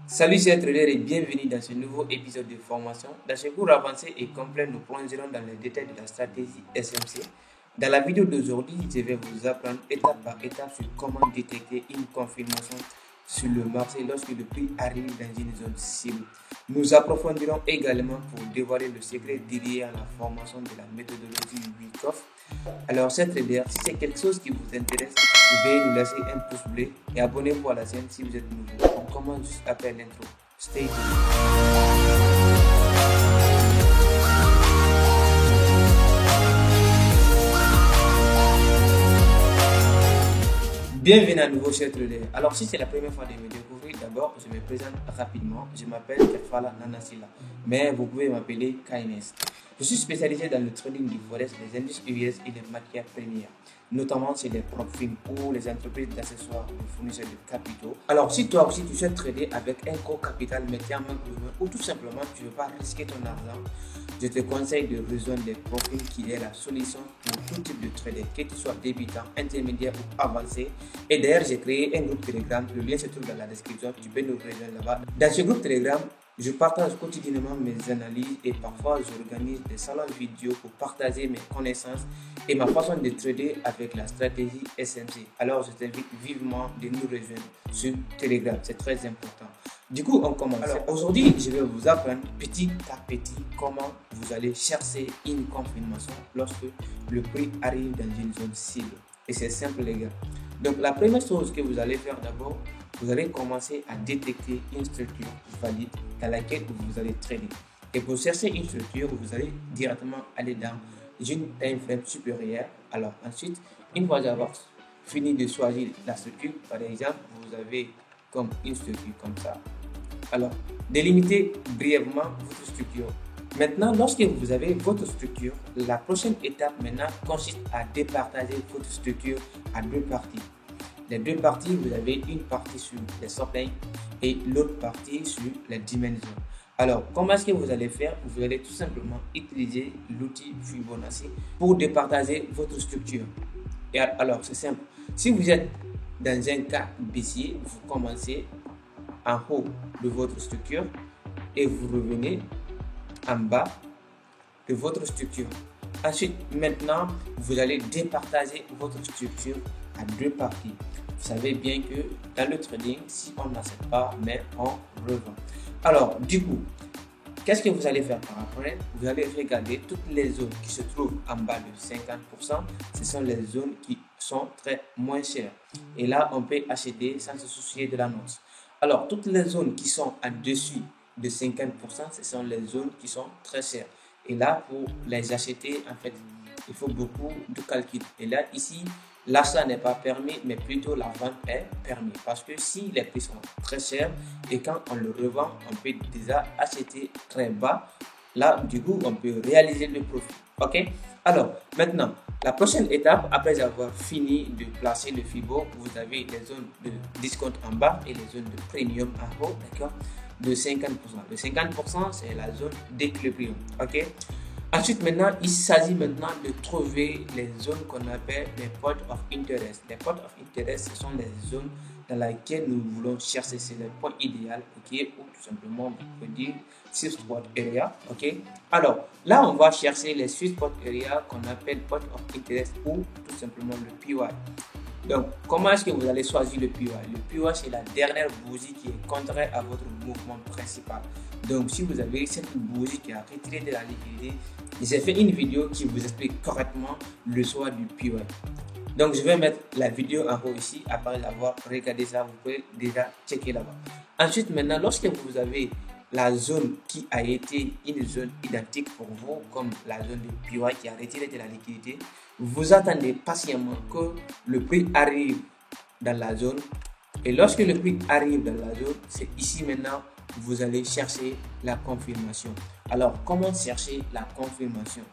Salut chers traders et bienvenue dans ce nouveau épisode de formation. Dans ce cours avancé et complet, nous plongerons dans les détails de la stratégie SMC. Dans la vidéo d'aujourd'hui, je vais vous apprendre étape par étape sur comment détecter une confirmation sur le marché lorsque le prix arrive dans une zone cible. Nous approfondirons également pour dévoiler le secret derrière la formation de la méthodologie Wyckoff. Alors chers traders, si c'est quelque chose qui vous intéresse, veuillez nous laisser un pouce bleu et abonnez-vous à la chaîne si vous êtes nouveau. On commence juste après l'intro. Stay tuned. Bienvenue à nouveau chers traders. Alors si c'est la première fois de me découvrir, d'abord je me présente rapidement. Je m'appelle Kefala Nanasila, mais vous pouvez m'appeler Kaynes. Je suis spécialisé dans le trading du forex, les indices US et les matières premières, notamment chez les prop firms ou les entreprises d'accessoires de fournisseurs de capitaux. Alors si toi aussi tu souhaites trader avec un gros capital mais tu en manques de main ou tout simplement tu ne veux pas risquer ton argent, je te conseille de rejoindre les profils qui est la solution pour tout type de trader, que tu sois débutant, intermédiaire ou avancé. Et d'ailleurs, j'ai créé un groupe Telegram, le lien se trouve dans la description, tu peux nous rejoindre là-bas. Dans ce groupe Telegram, je partage quotidiennement mes analyses et parfois j'organise des salons vidéo pour partager mes connaissances et ma façon de trader avec la stratégie SMC. Alors je t'invite vivement de nous rejoindre sur Telegram, c'est très important. Du coup, on commence. Alors aujourd'hui, je vais vous apprendre petit à petit comment vous allez chercher une confirmation lorsque le prix arrive dans une zone cible. Et c'est simple les gars. Donc la première chose que vous allez faire d'abord, vous allez commencer à détecter une structure valide dans laquelle vous allez trader. Et pour chercher une structure, vous allez directement aller dans une time frame supérieure. Alors ensuite, une fois avoir fini de choisir la structure, par exemple, vous avez comme une structure comme ça. Alors, délimitez brièvement votre structure. Maintenant, lorsque vous avez votre structure, la prochaine étape maintenant consiste à départager votre structure à deux parties. Les deux parties, vous avez une partie sur les supply et l'autre partie sur les dimensions. Alors, comment est-ce que vous allez faire? Vous allez tout simplement utiliser l'outil Fibonacci pour départager votre structure. Et alors, c'est simple. Si vous êtes dans un cas baissier, vous commencez en haut de votre structure et vous revenez en bas de votre structure. Ensuite, maintenant, vous allez départager votre structure à deux parties. Vous savez bien que dans le trading, si on n'achète pas, mais on revend. Alors, du coup, qu'est-ce que vous allez faire par après? Vous allez regarder toutes les zones qui se trouvent en bas de 50%. Ce sont les zones qui sont très moins chères. Et là, on peut acheter sans se soucier de l'annonce. Alors, toutes les zones qui sont au-dessus de 50%, ce sont les zones qui sont très chères. Et là, pour les acheter, en fait, il faut beaucoup de calcul. Et là, ici, l'achat n'est pas permis, mais plutôt la vente est permise. Parce que si les prix sont très chers et quand on le revend, on peut déjà acheter très bas. Là, du coup, on peut réaliser le profit. Ok? Alors, maintenant, la prochaine étape, après avoir fini de placer le Fibo, vous avez les zones de discount en bas et les zones de premium en haut, d'accord? De 50%. Le 50%, c'est la zone d'équilibrium. Ok? Ensuite, maintenant, il s'agit maintenant de trouver les zones qu'on appelle les points of interest. Les points of interest, ce sont les zones dans lesquelles nous voulons chercher. C'est le point idéal, ok? Ou tout simplement, on peut dire sweet spot area, ok? Alors, là, on va chercher les sweet spot area qu'on appelle point of interest ou tout simplement le PY. Donc, comment est-ce que vous allez choisir le PY? Le PY, c'est la dernière bougie qui est contraire à votre mouvement principal. Donc, si vous avez cette bougie qui a retiré de la liquidité, j'ai fait une vidéo qui vous explique correctement le choix du PY. Donc, je vais mettre la vidéo en haut ici. Après l'avoir regardé ça, vous pouvez déjà checker là-bas. Ensuite, maintenant, lorsque vous avez la zone qui a été une zone identique pour vous, comme la zone du PY qui a retiré de la liquidité, vous attendez patiemment que le prix arrive dans la zone. Et lorsque le prix arrive dans la zone, c'est ici maintenant vous allez chercher la confirmation. Alors, comment chercher la confirmation?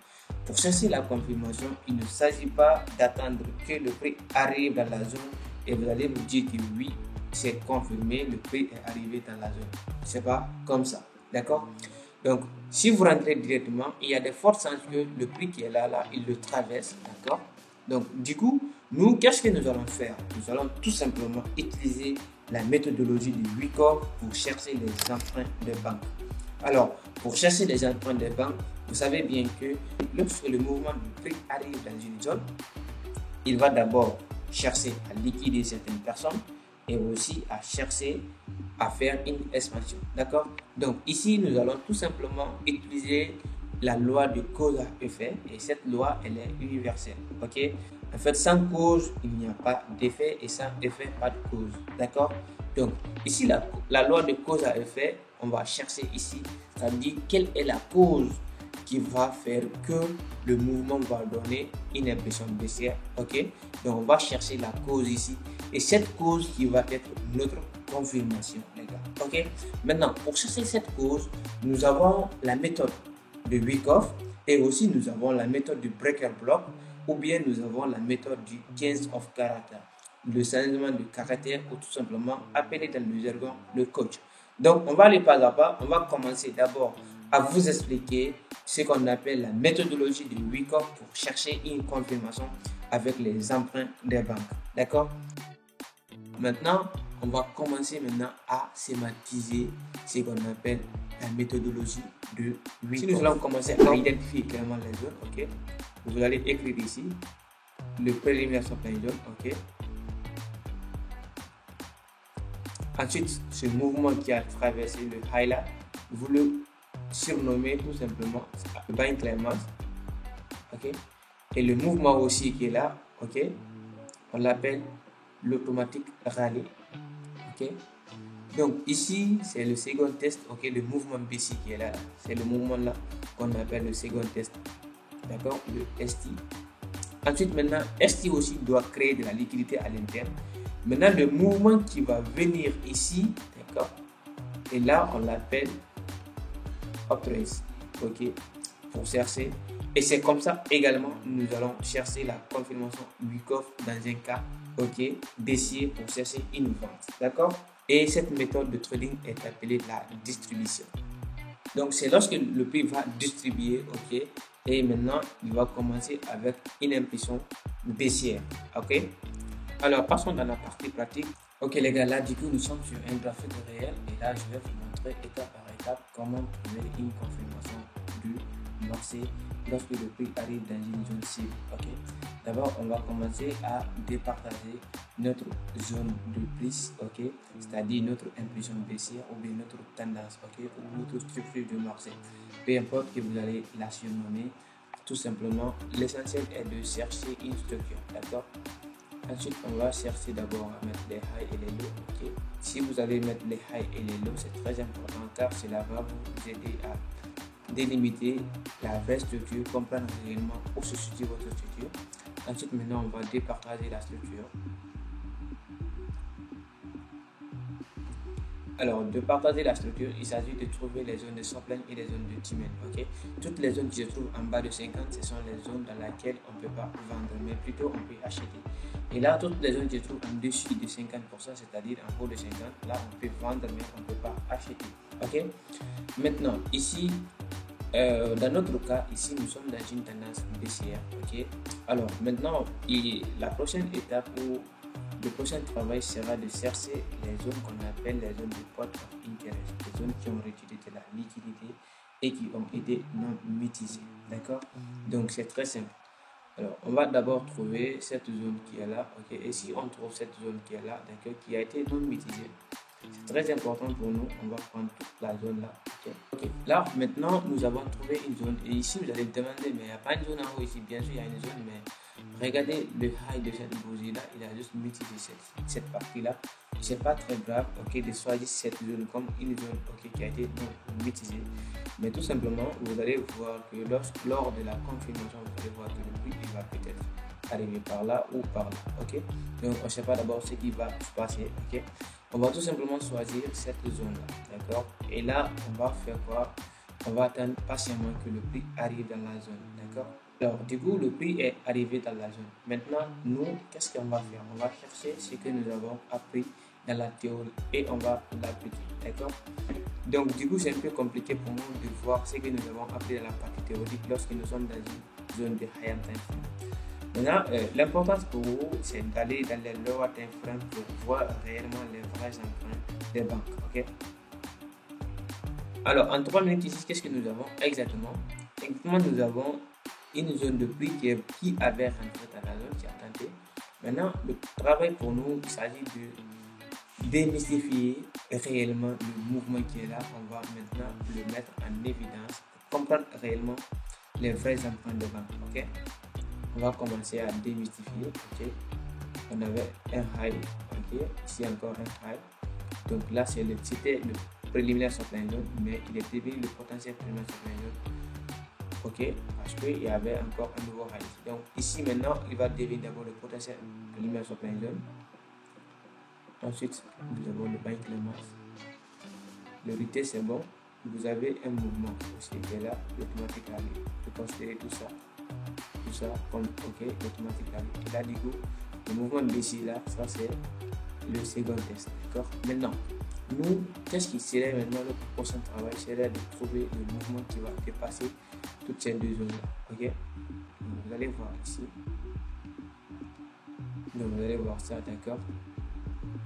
Pour chercher la confirmation, il ne s'agit pas d'attendre que le prix arrive dans la zone et vous allez vous dire que oui, c'est confirmé, le prix est arrivé dans la zone. C'est pas comme ça, d'accord? Donc, si vous rentrez directement, il y a de fortes chances que le prix qui est là, il le traverse, d'accord? Donc, du coup, nous, qu'est-ce que nous allons faire? Nous allons tout simplement utiliser la méthodologie de Wyckoff pour chercher les emprunts de banque. Alors, pour chercher les emprunts de banque, vous savez bien que lorsque le mouvement du prix arrive dans une zone, il va d'abord chercher à liquider certaines personnes et aussi à chercher à faire une expansion. D'accord? Donc ici, nous allons tout simplement utiliser la loi de cause à effet, et cette loi, elle est universelle. Ok? En fait, sans cause, il n'y a pas d'effet, et sans effet, pas de cause. D'accord? Donc ici, la loi de cause à effet, on va chercher ici, c'est-à-dire quelle est la cause qui va faire que le mouvement va donner une impression baissière. Ok? Donc on va chercher la cause ici, et cette cause qui va être notre confirmation, les gars. Ok? Maintenant, pour chercher cette cause, nous avons la méthode de Wyckoff, et aussi nous avons la méthode du breaker block, ou bien nous avons la méthode du change of character, le changement de caractère, ou tout simplement appelé dans le jargon le coach. Donc on va aller pas à pas. On va commencer d'abord à vous expliquer ce qu'on appelle la méthodologie de Wyckoff pour chercher une confirmation avec les emprunts des banques. D'accord? Maintenant, on va commencer à schématiser ce qu'on appelle la méthodologie de Wyckoff. Si nous allons commencer à identifier clairement les zones, ok, vous allez écrire ici le préliminaire supply zone, ok. Ensuite, ce mouvement qui a traversé le highlight, vous le surnommez tout simplement buying clearance, ok. Et le mouvement aussi qui est là, ok, on l'appelle l'automatique rallye, ok. Donc ici c'est le second test, ok, le mouvement baissier qui est là, c'est le mouvement là qu'on appelle le second test, d'accord, le ST. Ensuite maintenant, ST aussi doit créer de la liquidité à l'interne. Maintenant le mouvement qui va venir ici, d'accord, et là on l'appelle uptrace, ok, pour chercher. Et c'est comme ça également nous allons chercher la confirmation Wyckoff dans un cas, ok, baissier pour chercher une vente, d'accord. Et cette méthode de trading est appelée la distribution. Donc c'est lorsque le prix va distribuer, ok, et maintenant il va commencer avec une impulsion baissière, ok. Alors passons dans la partie pratique. Ok les gars, là du coup nous sommes sur un graphique réel, et là je vais vous montrer étape par étape comment trouver une confirmation du marché lorsque le prix arrive dans une zone cible. Ok, d'abord on va commencer à départager notre zone de prise, ok, c'est-à-dire notre impulsion baissière ou bien notre tendance, ok, ou notre structure de marché, peu importe que vous allez la surnommer. Tout simplement, l'essentiel est de chercher une structure, d'accord. Ensuite, on va chercher d'abord à mettre les highs et les lows. Ok. Si vous allez mettre les highs et les lows, c'est très important car cela va vous aider à délimiter la vraie structure, comprendre réellement où se situe votre structure. Ensuite, maintenant, on va départager la structure. Alors, de partager la structure, il s'agit de trouver les zones de supply et les zones de demand. Ok, toutes les zones qui se trouvent en bas de 50, ce sont les zones dans lesquelles on ne peut pas vendre, mais plutôt on peut acheter. Et là, toutes les zones qui se trouvent en dessus de 50%, c'est-à-dire en haut de 50, là on peut vendre, mais on ne peut pas acheter. Ok. Maintenant, ici, dans notre cas, ici nous sommes dans une tendance baissière. Ok. Alors maintenant, la prochaine étape où le prochain travail sera de chercher les zones qu'on appelle les zones de port of interest, les zones qui ont retiré de la liquidité et qui ont été non mitigées. D'accord? Donc c'est très simple. Alors on va d'abord trouver cette zone qui est là, ok? Et si on trouve cette zone qui est là, d'accord, qui a été non mitigée, c'est très important pour nous. On va prendre toute la zone là, ok? Ok. Là maintenant nous avons trouvé une zone, et ici vous allez me demander, mais il n'y a pas une zone en haut ici. Bien sûr il y a une zone, mais regardez le high de cette bougie là, il a juste mitigé cette partie là. C'est pas très grave, ok, de choisir cette zone comme une zone, ok, qui a été non mitigée, mais tout simplement vous allez voir que lors de la confirmation, vous allez voir que le prix il va peut-être arriver par là ou par là, ok. Donc on ne sait pas d'abord ce qui va se passer, ok. On va tout simplement choisir cette zone là, d'accord. Et là on va faire quoi? On va attendre patiemment que le prix arrive dans la zone, d'accord. Alors, du coup, le prix est arrivé dans la zone. Maintenant, nous, qu'est-ce qu'on va faire? On va chercher ce que nous avons appris dans la théorie et on va l'appliquer, d'accord? Donc, du coup, c'est un peu compliqué pour nous de voir ce que nous avons appris dans la partie théorique lorsque nous sommes dans une zone de high time. Maintenant, l'importance pour vous, c'est d'aller dans les lower time frame pour voir réellement les vrais emprunts des banques. Ok. Alors, en 3 minutes ici, qu'est-ce que nous avons exactement? Exactement, nous avons une zone de prix qui avait rentré dans la zone, qui a tenté. Maintenant, le travail pour nous, il s'agit de démystifier réellement le mouvement qui est là. On va maintenant le mettre en évidence pour comprendre réellement les vrais emprunts de banque. Ok. On va commencer à démystifier. Ok. On avait un high. Ok. Ici encore un high. Donc là, c'était le préliminaire supply zone, mais il est devenu le potentiel préliminaire supply zone. Ok, parce qu'il y avait encore un nouveau high. Donc ici maintenant, il va devenir d'abord le potentiel préliminaire supply zone. Ensuite, nous avons le buying clearance. Le retest c'est bon. Vous avez un mouvement aussi qui est là, l'automatique rally. Vous considérez tout ça comme ok, l'automatique rally. Et là, du coup, le mouvement baissier là, ça c'est le second test. D'accord. Maintenant, nous, qu'est-ce qui serait maintenant notre prochain travail? Serait de trouver le mouvement qui va dépasser toutes ces deux zones là. Ok. Vous allez voir ici. Donc vous allez voir ça, d'accord.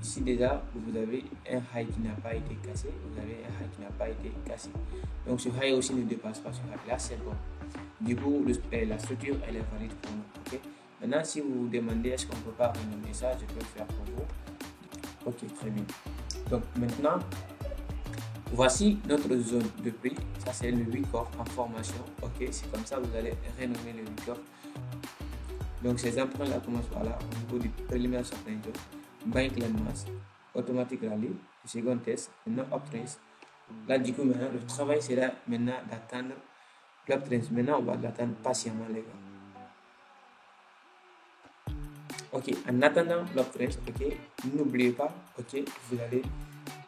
Ici déjà, vous avez un high qui n'a pas été cassé. Vous avez un high qui n'a pas été cassé. Donc ce high aussi ne dépasse pas ce high. Là, c'est bon. Du coup, la structure, elle est valide pour nous. Okay? Maintenant, si vous vous demandez est-ce qu'on ne peut pas renommer ça, je peux le faire pour vous. Ok, très bien. Donc maintenant, voici notre zone de prix. Ça, c'est le Wyckoff en formation. Ok, c'est comme ça vous allez renommer le Wyckoff. Donc ces emprunts là commencent par là au niveau du préliminaire supply zone. Buying clearance, automatic rally, le second test, maintenant uptrend. Là, du coup, maintenant, le travail sera maintenant d'attendre l'uptrend. Maintenant, on va l'attendre patiemment, les gars. Ok, en attendant l'uptrend, ok, n'oubliez pas, ok, vous allez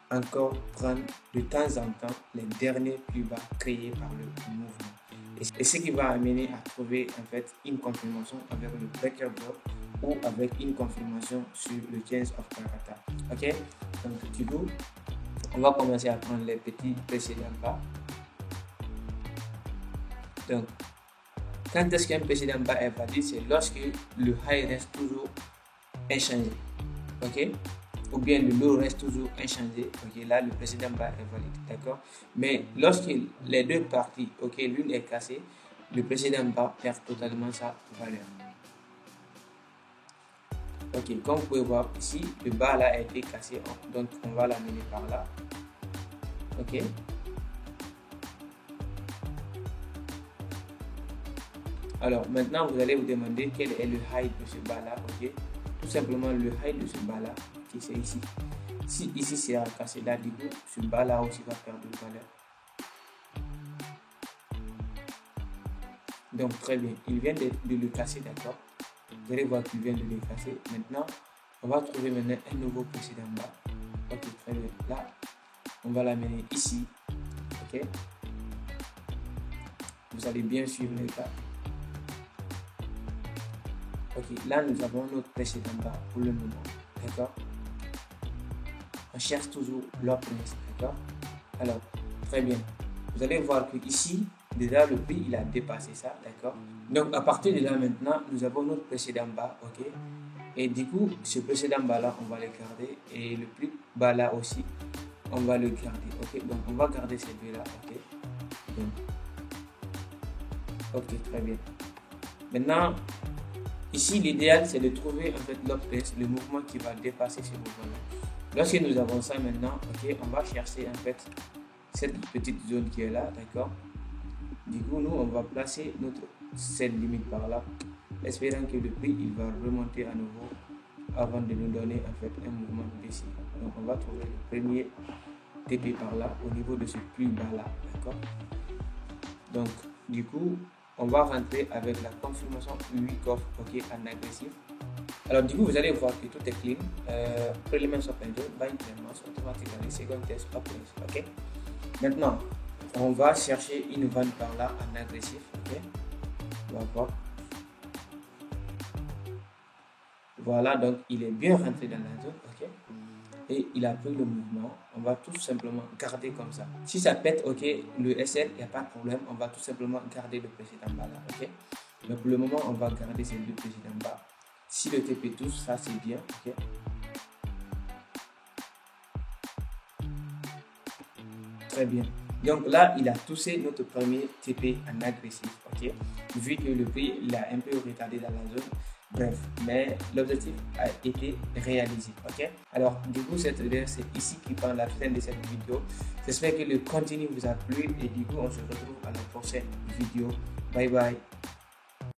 encore prendre de temps en temps les derniers plus bas créés par le mouvement. Et ce qui va amener à trouver en fait une confirmation avec le breaker block ou avec une confirmation sur le 15 of Calcutta. Ok, donc du coup, on va commencer à prendre les petits précédents bas. Donc, quand est-ce qu'un précédent bas est valide? C'est lorsque le high reste toujours inchangé. Ok, ou bien le low reste toujours inchangé. Ok, là le précédent bas est valide. D'accord, mais lorsque les deux parties, ok, l'une est cassée, le précédent bas perd totalement sa valeur. Ok, comme vous pouvez voir ici, le bas là a été cassé, donc on va l'amener par là. Ok. Alors maintenant, vous allez vous demander quel est le high de ce bas là. Ok, tout simplement le high de ce bas là, qui c'est ici. Si ici c'est cassé là, du coup, ce bas là aussi va perdre de valeur. Donc très bien, il vient de le casser, d'accord. Vous allez voir qu'il vient de le casser. Maintenant, on va trouver maintenant un nouveau précédent bas. Ok, très bien. Là, on va l'amener ici. Ok. Vous allez bien suivre les cas. Ok, là nous avons notre précédent bas pour le moment. D'accord. On cherche toujours l'uptrend. D'accord. Alors, très bien. Vous allez voir que ici, déjà le prix il a dépassé ça. D'accord. Donc à partir de là maintenant, nous avons notre précédent bas. Ok. Et du coup, ce précédent bas là, on va le garder. Et le plus bas là aussi, on va le garder. Ok, donc on va garder ces deux là. Ok, donc, ok, très bien. Maintenant, ici, l'idéal c'est de trouver en fait l'uptrend, le mouvement qui va dépasser ce mouvement là. Lorsque nous avons ça maintenant, ok, on va chercher en fait cette petite zone qui est là. D'accord. Du coup, nous on va placer cette limite par là, espérant que le prix il va remonter à nouveau avant de nous donner en fait un mouvement baissier. Donc on va trouver le premier TP par là au niveau de ce plus bas là, d'accord. Donc du coup on va rentrer avec la confirmation Wyckoff, ok, en agressif. Alors du coup vous allez voir que tout est clean. Préliminaire supply zone, buying clearance, automatiquement second test, uptrend. Ok, maintenant on va chercher une vente par là en agressif. Ok, on va voir. Voilà, donc il est bien rentré dans la zone, ok, et il a pris le mouvement. On va tout simplement garder comme ça. Si ça pète, ok, le SL, il n'y a pas de problème, on va tout simplement garder le précédent bas là, ok. Mais pour le moment, on va garder ces deux précédents bas. Si le TP touche, ça c'est bien. Ok. Très bien. Donc là, il a touché notre premier TP en agressif. Ok. Vu que le prix il a un peu retardé dans la zone. Bref, mais l'objectif a été réalisé. Ok. Alors, du coup, cette vidéo, c'est ici qui prend la fin de cette vidéo. J'espère que le contenu vous a plu et du coup, on se retrouve à la prochaine vidéo. Bye bye.